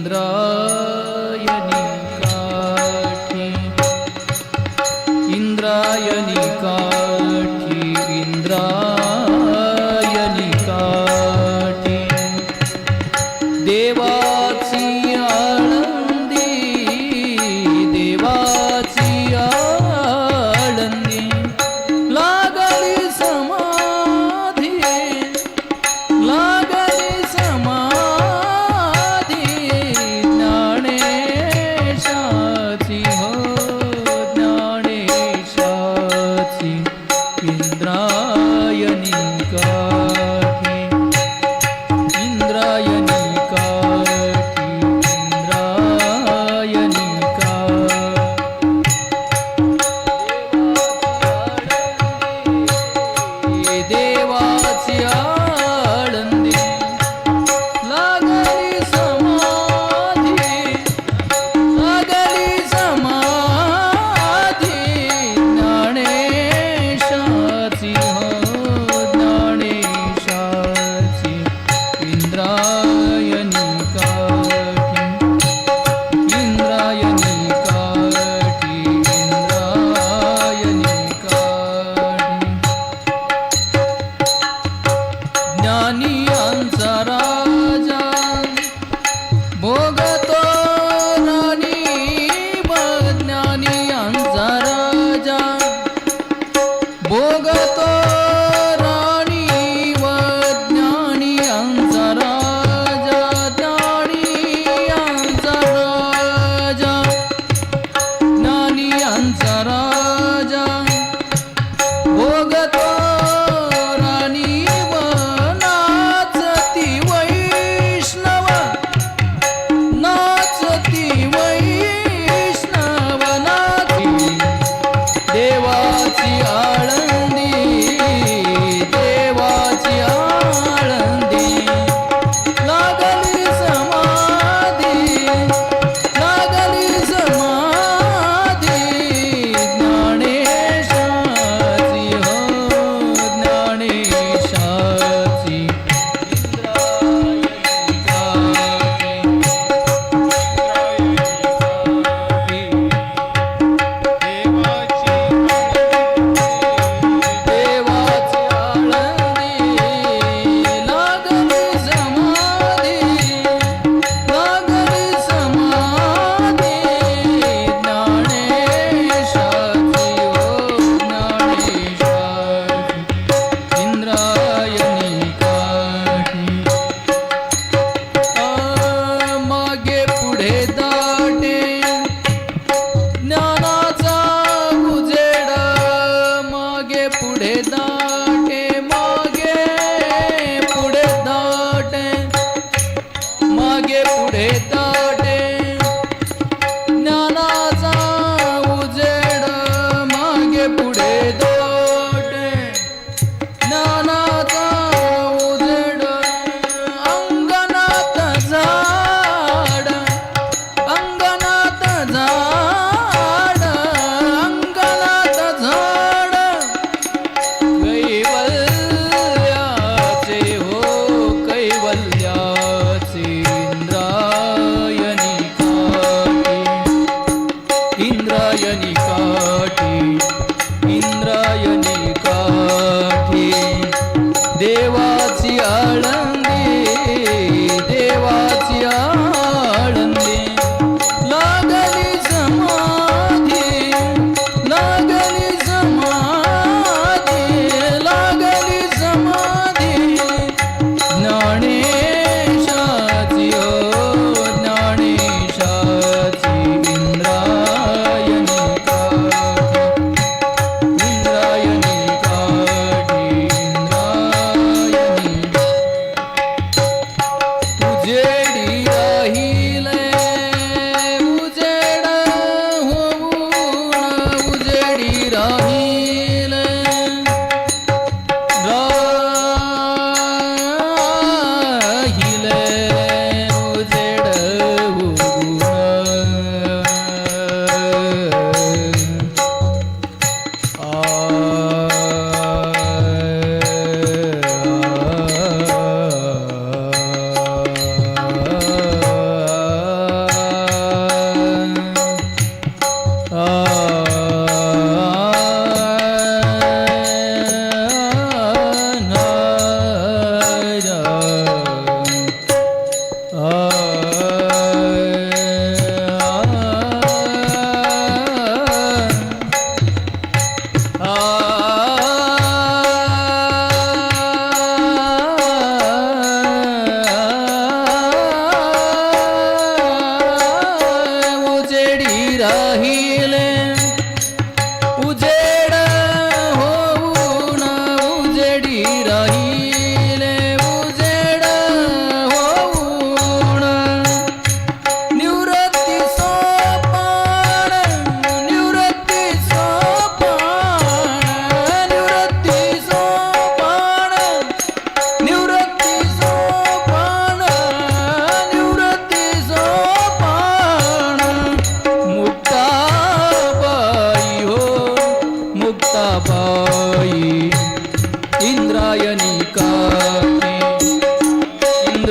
इंद्रायणी काठी इंद्रायणी काठी इंद्रायणी काठी देवाची आळंदी देवाची आळंदी लागली समाधी लागली समाधी ज्ञानेशाची हो ज्ञानेशाची इंद्रायणी काठी इंद्रायणी काठी इंद्रायणी काठी देवाची आळंदी लागली समाधी लागली समाधी ज्ञानेशाची हो ज्ञानेशाची इंद्रायणी काठी इंद्रायणी काठी इंद्रायणी काठी ज्ञानियांचा राजा भोगतो राणी ज्ञानियांचा राजा भोगतो राणी व ज्ञानियांचा राजा ज्ञानियांचा राजा ज्ञानियांचा राजा भोगतो राणी व नाचती वैष्णव नाचती वैष्णव नाची देवाची आळंदी देवाची आळंदी लागली समाधी लागली समाधी ज्ञानेशाची हो ज्ञानेशाची इंद्रायणी काठी देवाची आळंदी लागली समाधी लागली समाधी ज्ञानेशाची हो ज्ञानेशाची इंद्रायणी काठी मागे पुढे दाटे ज्ञानाचा उजेड मागे पुढे दाटे मागे पुढे दाटे मागे पुढे दाटे ज्ञानाचा उजेड मागे पुढे दाटे ज्ञानाचा उजेड अंगणात झाड अंगणात झाड अंगणात झाड कैवल्याचे हो कैवल्याचे इंद्रायणी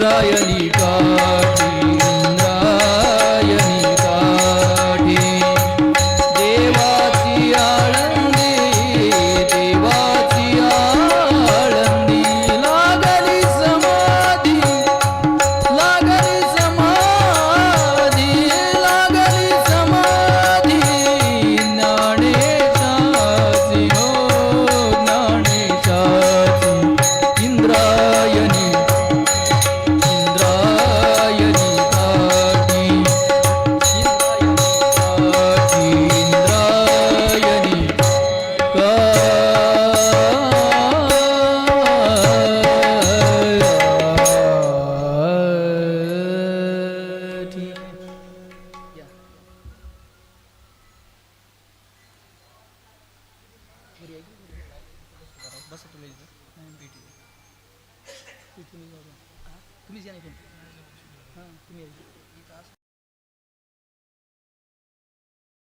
इंद्रायणी काठी इंद्रायणी काठी देवाची आळंदी देवाची आळंदी लागली समाधी लागली समाधी लागली समाधी ज्ञानेशाची हो ज्ञानेशाची इंद्रायणी इंद्रायणी काठी इंद्रायणी काठी. तुम्हीच या नाही पण हां तुम्ही या.